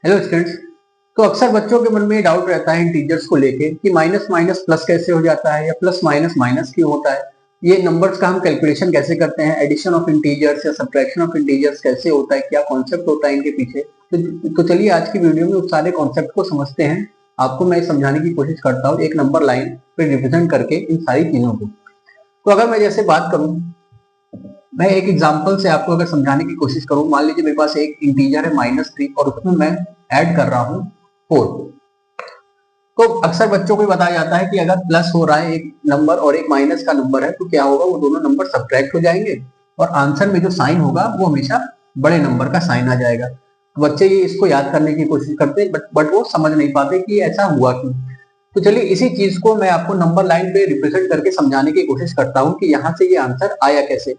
Hello students. तो अक्सर बच्चों के मन में ये डाउट रहता है इंटीजर्स को लेके कि माइनस माइनस प्लस कैसे हो जाता है या प्लस माइनस माइनस क्यों होता है। ये नंबर्स का हम कैलकुलेशन कैसे करते हैं, एडिशन ऑफ इंटीजर्स या सब्ट्रैक्शन ऑफ इंटीजर्स कैसे होता है, क्या कॉन्सेप्ट होता है इनके पीछे। तो चलिए आज की वीडियो में उस सारे कॉन्सेप्ट को समझते हैं। आपको मैं समझाने की कोशिश करता हूँ एक नंबर लाइन पे रिप्रेजेंट करके इन सारी चीजों को। तो अगर मैं जैसे बात करूँ, मैं एक एग्जांपल से आपको अगर समझाने की कोशिश करूं, मान लीजिए मेरे पास एक इंटीजर है -3 और उसमें मैं ऐड कर रहा हूं 4। तो अक्सर बच्चों को बताया जाता है कि अगर प्लस हो रहा है एक नंबर और एक माइनस का नंबर है तो क्या होगा, वो दोनों नंबर सब्ट्रैक्ट हो जाएंगे और आंसर में जो साइन होगा वो हमेशा बड़े नंबर का साइन आ जाएगा। तो बच्चे ये इसको याद करने की कोशिश करते हैं बट वो समझ नहीं पाते कि ऐसा हुआ क्यों। तो चलिए इसी चीज को मैं आपको नंबर लाइन पे रिप्रेजेंट करके समझाने की कोशिश करता हूँ कि यहाँ से ये आंसर आया कैसे।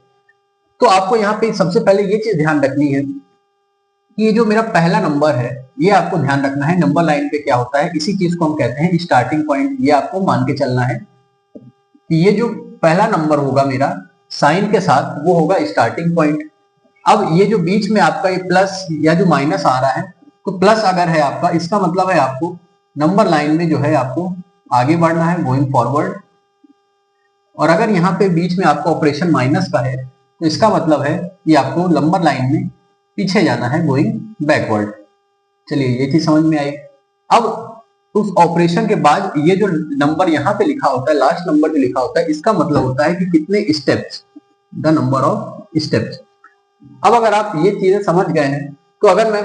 तो आपको यहाँ पे सबसे पहले ये चीज ध्यान रखनी है कि ये जो मेरा पहला नंबर है, ये आपको ध्यान रखना है नंबर लाइन पे क्या होता है, इसी चीज को हम कहते हैं स्टार्टिंग पॉइंट। ये आपको मान के चलना है कि ये जो पहला नंबर होगा मेरा साइन के साथ, वो होगा स्टार्टिंग पॉइंट। अब ये जो बीच में आपका ये प्लस या जो माइनस आ रहा है, तो प्लस अगर है आपका, इसका मतलब है आपको नंबर लाइन में जो है आपको आगे बढ़ना है, गोइंग फॉरवर्ड। और अगर यहाँ पे बीच में आपका ऑपरेशन माइनस का है तो इसका मतलब है कि आपको नंबर लाइन में पीछे जाना है, गोइंग बैकवर्ड। चलिए ये चीज समझ में आई। अब उस ऑपरेशन के बाद ये जो नंबर यहाँ पे लिखा होता है, लास्ट नंबर जो लिखा होता है, इसका मतलब होता है कि कितने steps, the number of steps. अब अगर आप ये चीजें समझ गए हैं तो अगर मैं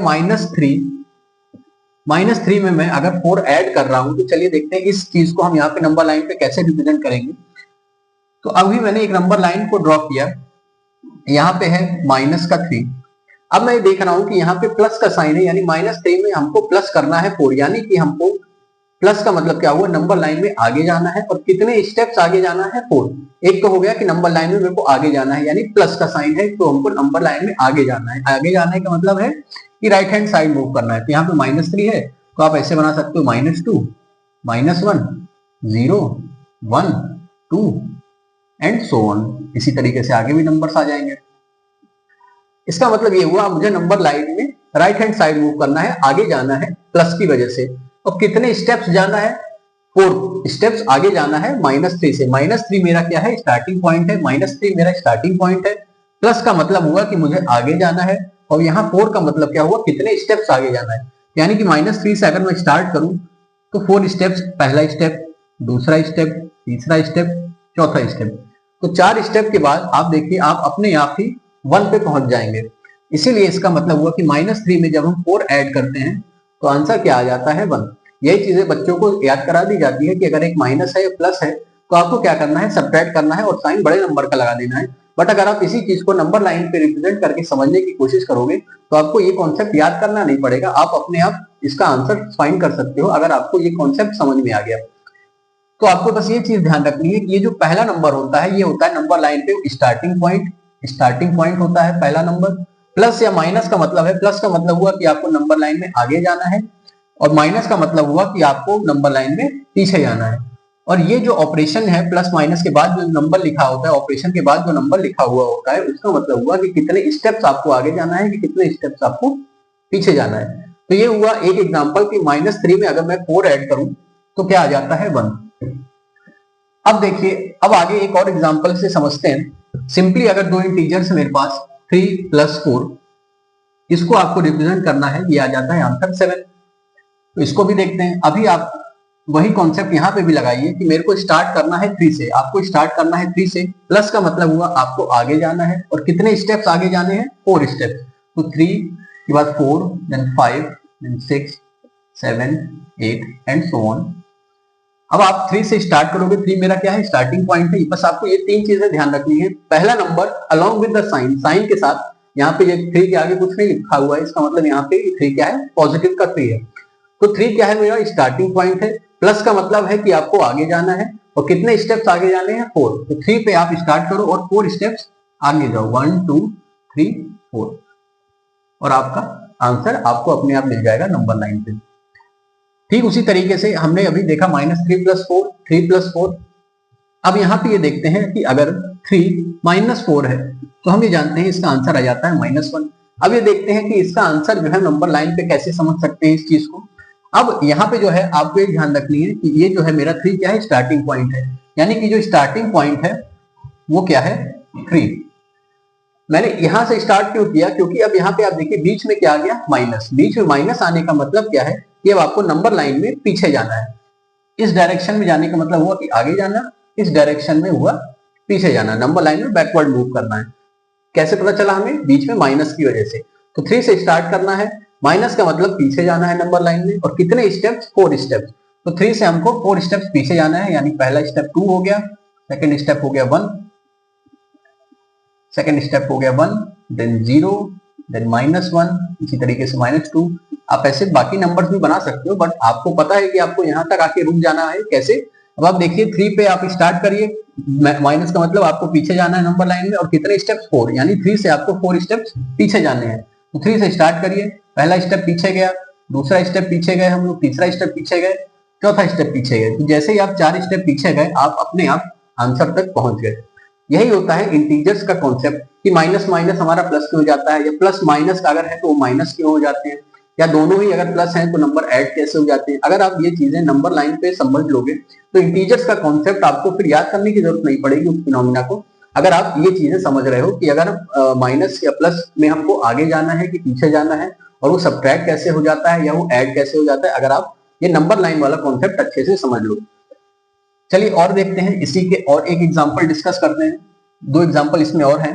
-3 में मैं अगर 4 ऐड कर रहा हूं तो चलिए देखते हैं इस चीज को हम यहाँ पे नंबर लाइन पे कैसे रिप्रेजेंट करेंगे। तो अभी मैंने एक नंबर लाइन को ड्रॉ किया, यहाँ पे है -3। अब मैं देख रहा हूं कि यहाँ पे प्लस का साइन है, यानी -3 में हमको प्लस करना है 4, यानी कि हमको प्लस का मतलब क्या हुआ, नंबर लाइन में आगे जाना है। और कितने स्टेप्स आगे जाना है, 4। एक तो हो गया कि नंबर लाइन में मेरे को आगे जाना है, यानी प्लस का साइन है तो हमको नंबर लाइन में आगे जाना है। आगे जाने का मतलब है कि राइट हैंड साइड मूव करना है। तो यहाँ पे -3 है तो आप ऐसे बना सकते हो -2, -1, 0, 1, 2 एंड सो ऑन। इसी तरीके से आगे भी नंबर्स आ जाएंगे। इसका मतलब ये हुआ मुझे नंबर लाइन में राइट हैंड साइड मूव करना है, आगे जाना है प्लस की वजह से। और कितने स्टेप्स जाना है, 4 स्टेप्स आगे जाना है -3 से। -3 मेरा क्या है, स्टार्टिंग पॉइंट है। -3 मेरा स्टार्टिंग पॉइंट है। प्लस का मतलब हुआ कि मुझे आगे जाना है और यहाँ 4 का मतलब क्या हुआ, कितने स्टेप्स आगे जाना है। यानी कि -3 से अगर मैं स्टार्ट करूं तो 4 स्टेप्स, पहला स्टेप, दूसरा स्टेप, तीसरा स्टेप, चौथा स्टेप। तो 4 स्टेप के बाद आप देखिए आप अपने आप ही 1 पे पहुंच जाएंगे। इसीलिए इसका मतलब हुआ कि -3 में जब हम 4 ऐड करते हैं तो आंसर क्या आ जाता है, 1। यही चीजें बच्चों को याद करा दी जाती है कि अगर एक माइनस है या प्लस है तो आपको क्या करना है, सब्ट्रैक्ट करना है और साइन बड़े नंबर का लगा देना है। बट अगर आप इसी चीज को नंबर लाइन पे रिप्रेजेंट करके समझने की कोशिश करोगे तो आपको ये कॉन्सेप्ट याद करना नहीं पड़ेगा, आप अपने आप इसका आंसर फाइंड कर सकते हो अगर आपको ये कॉन्सेप्ट समझ में आ गया। तो आपको बस ये चीज ध्यान रखनी है कि ये जो पहला नंबर होता है ये होता है नंबर लाइन पे स्टार्टिंग पॉइंट। स्टार्टिंग पॉइंट होता है पहला नंबर। प्लस या माइनस का मतलब है, प्लस का मतलब हुआ कि आपको नंबर लाइन में आगे जाना है और माइनस का मतलब हुआ कि आपको नंबर लाइन में पीछे जाना है। और ये जो ऑपरेशन है प्लस माइनस के बाद जो नंबर लिखा होता है, ऑपरेशन के बाद जो नंबर लिखा हुआ होता है, उसका मतलब हुआ कि कितने स्टेप्स आपको आगे जाना है कि कितने स्टेप्स आपको पीछे जाना है। तो ये हुआ एक एग्जांपल कि -3 में अगर मैं 4 ऐड करूं तो क्या आ जाता है, 1। अब देखिए, अब आगे एक और एग्जांपल से समझते हैं। सिंपली अगर दो इंटीजर्स मेरे पास 3 + 4, इसको आपको रिप्रेजेंट करना है, ये आ जाता है आंसर 7। तो इसको भी देखते हैं। अभी आप वही कॉन्सेप्ट यहाँ पे भी लगाइए कि मेरे को स्टार्ट करना है 3 से, आपको स्टार्ट करना है 3 से। प्लस का मतलब हुआ आपको आगे जाना है और कितने स्टेप्स आगे जाने हैं, 4 स्टेप्स। तो 3 के बाद 4, then 5, then 6, 7, 8 and so on. अब आप 3 से स्टार्ट करोगे, 3 मेरा क्या है, स्टार्टिंग पॉइंट है। बस आपको ये 3 चीजें ध्यान रखनी है। पहला number along with the sign, sign के साथ, यहाँ पे ये 3 के आगे कुछ नहीं लिखा हुआ है, इसका मतलब यहाँ पे 3 क्या है, पॉजिटिव का 3 है। तो 3 क्या है, मेरा स्टार्टिंग पॉइंट है। प्लस का मतलब है कि आपको आगे जाना है और कितने स्टेप्स आगे जाने हैं, 4। तो 3 पे आप स्टार्ट करो और 4 स्टेप्स आगे जाओ, 1 2 3 4, और आपका आंसर आपको अपने आप मिल जाएगा नंबर लाइन पे। ठीक उसी तरीके से हमने अभी देखा -3 + 4, 3 + 4। अब यहाँ पे ये देखते हैं कि अगर 3 - 4 है तो हम ये जानते हैं इसका आंसर आ जाता है -1। अब ये देखते हैं कि इसका आंसर जो है नंबर लाइन पे कैसे समझ सकते हैं इस चीज को। अब यहाँ पे जो है आपको एक ध्यान रखनी है कि ये जो है मेरा 3 क्या है, स्टार्टिंग पॉइंट है, यानी कि जो स्टार्टिंग पॉइंट है वो क्या है, 3। मैंने यहां से स्टार्ट क्यों किया, क्योंकि अब यहाँ पे आप देखिए बीच में क्या आ गया, माइनस। बीच में माइनस आने का मतलब क्या है कि अब आपको नंबर लाइन में पीछे जाना है। इस डायरेक्शन में जाने का मतलब हुआ कि आगे जाना, इस डायरेक्शन में हुआ पीछे जाना, नंबर लाइन में बैकवर्ड मूव करना है। कैसे पता चला हमें, बीच में माइनस की वजह से। तो 3 से स्टार्ट करना है, माइनस का मतलब पीछे जाना है नंबर लाइन में, और कितने स्टेप्स, 4 स्टेप्स। तो 3 से हमको 4 स्टेप्स पीछे जाना है, यानी पहला स्टेप 2 हो गया, सेकंड स्टेप हो गया 1, सेकंड स्टेप हो गया 1, देन 0, देन -1, इसी तरीके से -2। आप ऐसे बाकी नंबर्स भी बना सकते हो, बट आपको पता है कि आपको यहाँ तक आके रुक जाना है। कैसे, अब आप देखिए 3 पे आप स्टार्ट करिए, माइनस का मतलब आपको पीछे जाना है नंबर लाइन में, और कितने स्टेप्स, 4, यानी 3 से आपको 4 स्टेप्स पीछे जाने हैं। तो 3 से स्टार्ट करिए, पहला स्टेप पीछे गया, दूसरा स्टेप पीछे गए हम लोग, तीसरा स्टेप पीछे गए, चौथा स्टेप पीछे गए। तो जैसे ही आप 4 स्टेप पीछे गए, आप अपने आप आंसर तक पहुंच गए। यही होता है इंटीजर्स का कॉन्सेप्ट, कि माइनस माइनस हमारा प्लस क्यों हो जाता है, या प्लस माइनस का अगर है तो वो माइनस क्यों हो जाते हैं, या दोनों ही अगर प्लस हैं तो नंबर ऐड कैसे हो जाते हैं। अगर आप ये चीजें नंबर लाइन पे समझ लोगे तो इंटीजर्स का कॉन्सेप्ट आपको फिर याद करने की जरूरत नहीं पड़ेगी उस फिनोमिना को। अगर आप ये चीजें समझ रहे हो कि अगर माइनस या प्लस में हमको आगे जाना है कि पीछे जाना है, और वो सब्ट्रैक्ट कैसे हो जाता है या वो ऐड कैसे हो जाता है, अगर आप ये नंबर लाइन वाला कॉन्सेप्ट अच्छे से समझ लो। चलिए और देखते हैं, इसी के और एक एग्जाम्पल डिस्कस करते हैं। 2 एग्जाम्पल इसमें और हैं।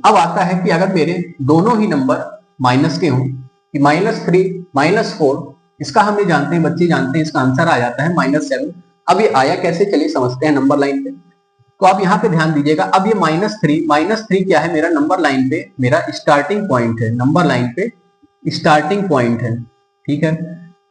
अब आता है कि अगर मेरे दोनों ही नंबर माइनस के हों, कि -3 -4, इसका हम ये जानते हैं, बच्चे जानते हैं, इसका आंसर आ जाता है -7। अब ये आया कैसे, चलिए समझते हैं नंबर लाइन पे। तो आप यहाँ पे ध्यान दीजिएगा, अब ये -3 क्या है, मेरा नंबर लाइन पे मेरा स्टार्टिंग पॉइंट है, नंबर लाइन पे स्टार्टिंग पॉइंट है, ठीक है।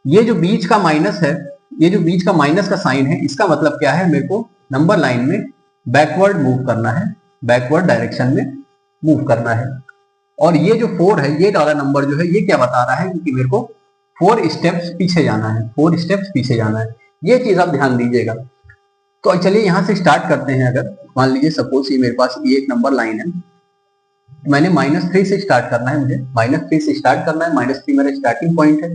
ये जो बीच का माइनस है, ये जो बीच का माइनस का साइन है, इसका मतलब क्या है, मेरे को नंबर लाइन में बैकवर्ड मूव करना है, बैकवर्ड डायरेक्शन में मूव करना है। और ये जो 4 है, ये वाला नंबर जो है, ये क्या बता रहा है कि मेरे को 4 स्टेप्स पीछे जाना है, 4 स्टेप्स पीछे जाना है। ये चीज आप ध्यान दीजिएगा। तो चलिए यहां से स्टार्ट करते हैं। अगर मान लीजिए सपोज ये मेरे पास ये एक नंबर लाइन है, मैंने -3 से स्टार्ट करना है, मुझे -3 से स्टार्ट करना है, -3 मेरा स्टार्टिंग पॉइंट है।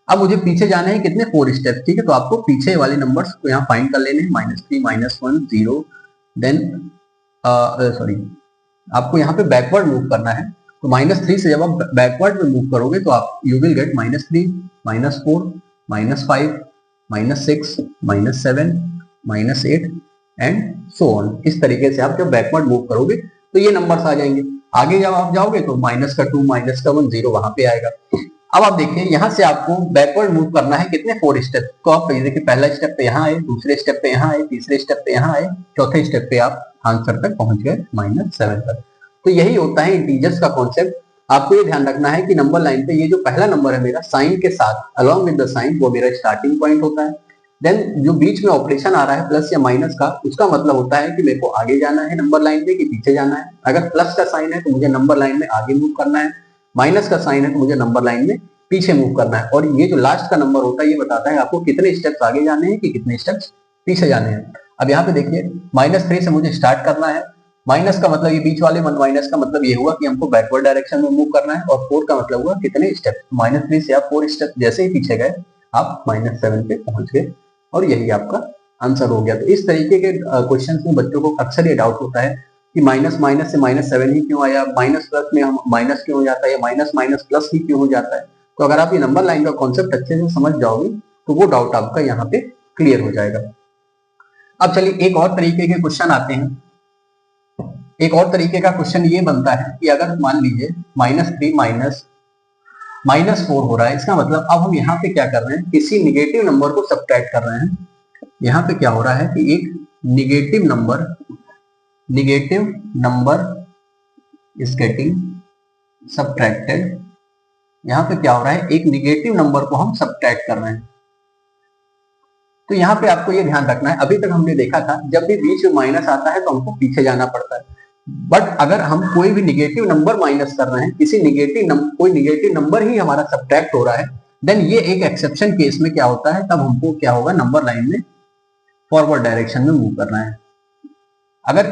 अब मुझे पीछे जाना है कितने, 4 स्टेप, ठीक है। तो आपको पीछे वाले नंबर्स को यहाँ फाइंड कर लेने हैं, -3 -1 0, देन सॉरी, आपको यहाँ पे बैकवर्ड मूव करना है। तो -3 से जब आप बैकवर्ड में मूव करोगे तो आप you will get -3 -4 -5 -6 -7 -8 and so on. इस तरीके से आप जब बैकवर्ड मूव करोगे तो ये नंबर्स आ जाएंगे। आगे जब आप जाओगे तो -2 -1 0 वहां पे आएगा। अब आप देखिए यहाँ से आपको बैकवर्ड मूव करना है कितने, 4 स्टेप। तो आप देखिए पहला स्टेप पे यहाँ आए, दूसरे स्टेप पे यहाँ आए, तीसरे स्टेप पे यहाँ आए, चौथे स्टेप पे आप आंसर तक पहुंच गए -7 तक। तो यही होता है इंटीजर्स का कॉन्सेप्ट। आपको ये ध्यान रखना है कि नंबर लाइन पे ये जो पहला नंबर है मेरा, साइन के साथ अलोंग विद द साइन, वो मेरा स्टार्टिंग पॉइंट होता है। देन जो बीच में ऑपरेशन आ रहा है प्लस या माइनस का, उसका मतलब होता है कि मेरे को आगे जाना है नंबर लाइन पे कि पीछे जाना है। अगर प्लस का साइन है तो मुझे नंबर लाइन में आगे मूव करना है, माइनस का साइन है तो मुझे नंबर लाइन में पीछे मूव करना है। और ये जो लास्ट का नंबर होता है, ये बताता है आपको कितने स्टेप्स आगे जाने हैं कि कितने स्टेप्स पीछे जाने हैं। अब यहाँ पे देखिए -3 से मुझे स्टार्ट करना है, माइनस का मतलब ये बीच वाले माइनस का मतलब ये हुआ कि हमको बैकवर्ड डायरेक्शन में मूव करना है, और 4 का मतलब हुआ कितने स्टेप। -3 से आप 4 स्टेप जैसे ही पीछे गए आप -7 पे पहुंच गए, और यही आपका आंसर हो गया। तो इस तरीके के क्वेश्चंस में बच्चों को अक्सर ये डाउट होता है कि माइनस माइनस से -7 ही क्यों आया, माइनस प्लस में हम माइनस क्यों हो जाता है, या माइनस माइनस प्लस ही क्यों हो जाता है। तो अगर आप ये नंबर लाइन का कॉन्सेप्ट अच्छे से समझ जाओगे तो वो डाउट आपका यहाँ पे क्लियर हो जाएगा। अब चलिए एक और तरीके के क्वेश्चन आते हैं। एक और तरीके का क्वेश्चन ये बनता है कि अगर मान लीजिए -3 -4 हो रहा है, इसका मतलब अब हम यहाँ पे क्या कर रहे हैं, किसी निगेटिव नंबर को सब्ट्रैक्ट कर रहे हैं। यहाँ पे क्या हो रहा है कि एक negative number is getting subtracted. यहाँ पे क्या हो रहा है, एक निगेटिव नंबर को हम सब्ट्रैक्ट कर रहे हैं। तो यहाँ पे आपको ये ध्यान रखना है, अभी तक हमने देखा था जब भी बीच में माइनस आता है तो हमको पीछे जाना पड़ता है। बट अगर हम कोई भी निगेटिव नंबर माइनस कर रहे हैं, कोई निगेटिव नंबर ही हमारा सब्ट्रैक्ट हो रहा है, देन ये एक एक्सेप्शन केस में क्या होता है, तब हमको क्या होगा, नंबर लाइन में फॉरवर्ड डायरेक्शन में मूव करना है। अगर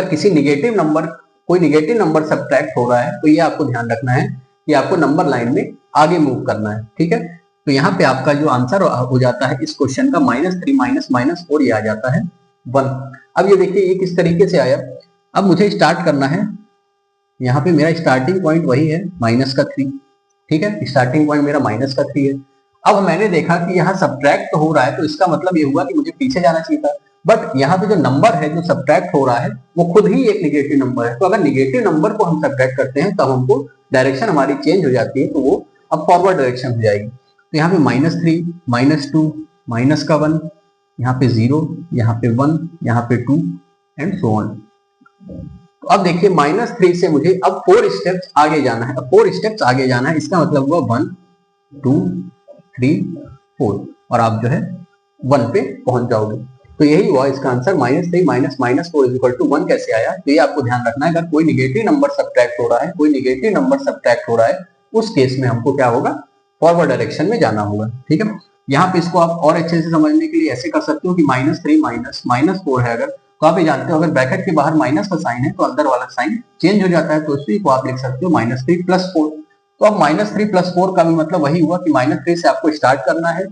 किसी निगेटिव नंबर कोई निगेटिव नंबर सब्ट्रैक्ट हो रहा है तो ये आपको ध्यान रखना है कि आपको नंबर लाइन में आगे मूव करना है, ठीक है। तो यहाँ पे आपका जो आंसर हो जाता है इस क्वेश्चन का -3 -4 ये आ जाता है 1। अब ये देखिए ये किस तरीके से आया। अब मुझे स्टार्ट करना है, यहाँ पे मेरा स्टार्टिंग पॉइंट वही है -3, ठीक है, स्टार्टिंग पॉइंट मेरा -3 है। अब मैंने देखा कि यहाँ सब्ट्रैक्ट हो रहा है तो इसका मतलब ये हुआ कि मुझे पीछे जाना चाहिए था, बट यहाँ पे जो नंबर है जो सब्ट्रैक्ट हो रहा है वो खुद ही एक निगेटिव नंबर है। तो अगर निगेटिव नंबर को हम सब्ट्रैक्ट करते हैं तब हमको डायरेक्शन हमारी चेंज हो जाती है, तो वो अब फॉरवर्ड डायरेक्शन हो जाएगी। तो यहाँ पे -3 -2 माइनस का 1, यहाँ पे 0, यहाँ पे 1, यहाँ पे 2 एंड सो ऑन। तो अब देखिए -3 से मुझे अब 4 स्टेप्स आगे जाना है। अब 4 स्टेप्स आगे जाना है, इसका मतलब हुआ 1 2 3 4 और आप जो है 1 पे पहुंच जाओगे। तो यही हुआ इसका आंसर। -3 -4 1 कैसे आया, तो ये आपको ध्यान रखना है। अगर कोई निगेटिव नंबर सब्ट्रैक्ट हो रहा है, कोई निगेटिव नंबर सब्ट्रैक्ट हो रहा है, उस केस में हमको क्या होगा, फॉरवर्ड डायरेक्शन में जाना होगा, ठीक है। यहाँ पे इसको आप और अच्छे से समझने के लिए ऐसे कर सकते हो कि -3 -4 है अगर, तो आप ये जानते हो अगर ब्रैकेट के बाहर माइनस का साइन है तो अंदर वाला साइन चेंज हो जाता है, तो उसी को आप लिख सकते हो -3 + 4। तो अब -3 + 4 का भी मतलब वही हुआ कि -3 से आपको स्टार्ट करना है,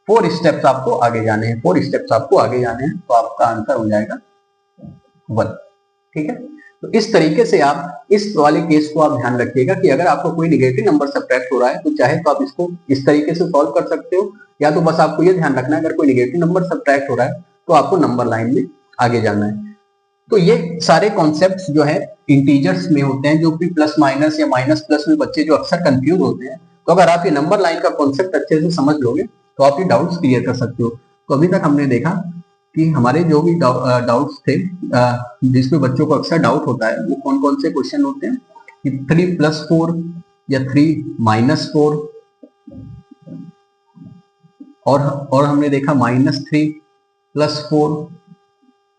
4 स्टेप्स आपको आगे जाने हैं, 4 स्टेप्स आपको आगे जाने हैं, तो आपका आंसर हो जाएगा 1, ठीक है। तो इस तरीके से आप इस वाले केस को आप ध्यान रखिएगा कि अगर आपको कोई निगेटिव नंबर सब्ट्रैक्ट हो रहा है तो चाहे तो आप इसको इस तरीके से सॉल्व कर सकते हो, या तो बस आपको ये ध्यान रखना है अगर कोई निगेटिव नंबर सब्ट्रैक्ट हो रहा है तो आपको नंबर लाइन में आगे जाना है। तो ये सारे कॉन्सेप्ट्स जो है इंटीजर्स में होते हैं, जो कि प्लस माइनस या माइनस प्लस में बच्चे जो अक्सर कंफ्यूज होते हैं। तो अगर आप ये नंबर लाइन का कॉन्सेप्ट अच्छे से समझ लोगे तो आप ये डाउट्स क्लियर कर सकते हो। तो अभी तक हमने देखा कि हमारे जो भी डाउट्स थे जिसमें बच्चों को अक्सर डाउट होता है वो कौन कौन से क्वेश्चन होते हैं कि 3 + 4 या 3 - 4, और हमने देखा -3 + 4,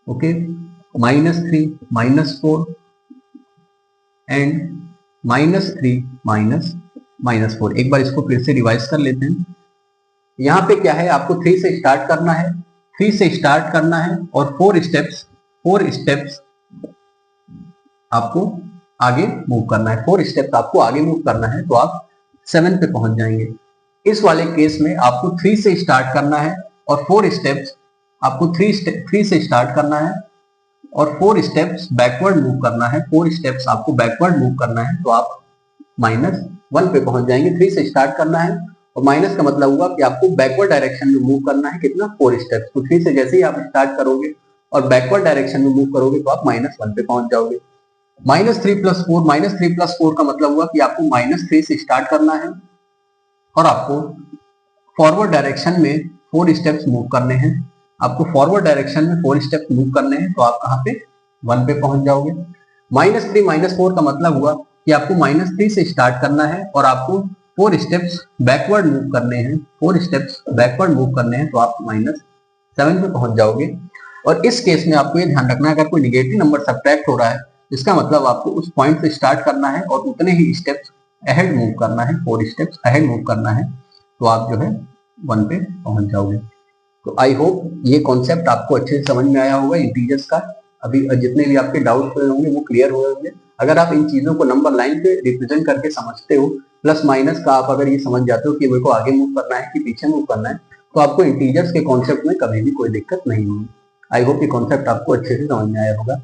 ओके, -3 -4 एंड -3 -4। एक बार इसको फिर से रिवाइज कर लेते हैं। यहाँ पे क्या है, आपको 3 से स्टार्ट करना है, 3 से स्टार्ट करना है और 4 स्टेप्स आपको आगे मूव करना है, 4 स्टेप्स आपको आगे मूव करना है, तो आप 7 पे पहुंच जाएंगे। इस वाले केस में आपको 3 से स्टार्ट करना है और 4 स्टेप्स आपको 3 से स्टार्ट करना है और 4 स्टेप्स बैकवर्ड मूव करना है, 4 स्टेप्स आपको बैकवर्ड मूव करना है, तो आप -1 पे पहुंच जाएंगे। 3 से स्टार्ट करना है और माइनस का मतलब हुआ कि आपको बैकवर्ड डायरेक्शन में मूव करना है, कितना, 4 स्टेप्स। तो 3 से जैसे ही आप स्टार्ट करोगे और बैकवर्ड डायरेक्शन में मूव करोगे तो आप -1 पे पहुंच जाओगे। -3 + 4 का मतलब हुआ कि आपको -3 से स्टार्ट करना है और आपको फॉरवर्ड डायरेक्शन में 4 स्टेप्स मूव करने हैं। आपको फॉरवर्ड डायरेक्शन में 4 स्टेप्स मूव करने हैं, तो आप कहाँ पे, 1 पे पहुंच जाओगे। -3 - 4 का मतलब हुआ कि आपको -3 से स्टार्ट करना है और आपको 4 स्टेप्स बैकवर्ड मूव करने हैं, 4 स्टेप्स बैकवर्ड मूव करने हैं, तो आप -7 पे पहुंच जाओगे। और इस केस में आपको ये ध्यान रखना है अगर कोई निगेटिव नंबर सब्ट्रैक्ट हो रहा है इसका मतलब आपको उस पॉइंट से स्टार्ट करना है और उतने ही स्टेप्स अहेड मूव करना है, 4 स्टेप्स अहेड मूव करना है, तो आप जो है 1 पे पहुंच जाओगे। तो आई होप ये कॉन्सेप्ट आपको अच्छे से समझ में आया होगा इंटीजर्स का। अभी जितने भी आपके डाउट्स हुए होंगे वो क्लियर हुए होंगे। अगर आप इन चीजों को नंबर लाइन पे रिप्रेजेंट करके समझते हो, प्लस माइनस का आप अगर ये समझ जाते हो कि मेरे को आगे मूव करना है कि पीछे मूव करना है, तो आपको इंटीजर्स के कॉन्सेप्ट में कभी भी कोई दिक्कत नहीं होगी। आई होप ये कॉन्सेप्ट आपको अच्छे से समझ में आया होगा।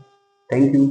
Thank you.